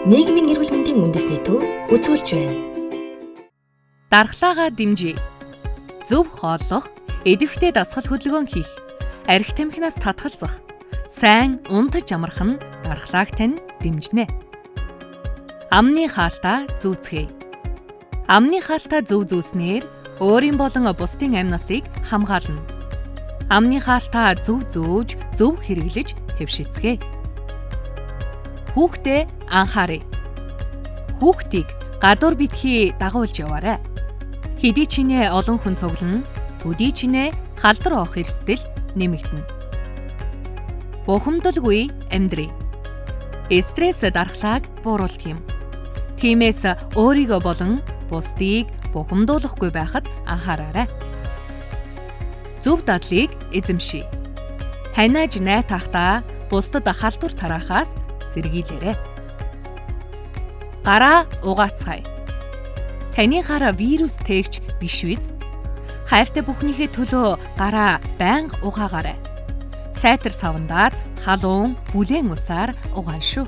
нийгмийн эрүүл мэндийн үндэсний төв үзүүлж байна. Дархлаагаа дэмжиж, зөв хооллох, идэвхтэй дасгал хөдөлгөөн хийх, архи тамхинаас татгалзах, сайн унтаж амрах нь дархлааг тань дэмжинэ. Амны хаалтаа зүүцгээе. Амны хаалтаа зөв зүүснээр өөрийн болон бусдын амь насыг хамгаална. Амны хаалтаа зөв зөөж, зөв хэрэглэж хэвшицгээе. Хүүхдээ анхаарай. Хүүхдийг гадуур битгий дагуулж яваарай. Хэдий чинээ олон хүн цуглана, төдий чинээ халдвар авах эрсдэл нэмэгдэнэ. Бухимдалгүй амьдрий. Стресс дархлааг бууруулдаг юм. Тиймээс өөрийгөө болон бусдыг бухимдуулахгүй байхад анхаараарай. Зөв дадлыг эзэмший. Ханиаж найтахтаа бусдад халдвар тараахаас сэргийлээрэй. Гараа угаацгаая. Таны гар вирус тээгч биш биз? Хайртай бүхнийхээ төлөө гараа байнга угаагаарай. Сайтар савндаар халуун, бүлээн усаар угаана шүү.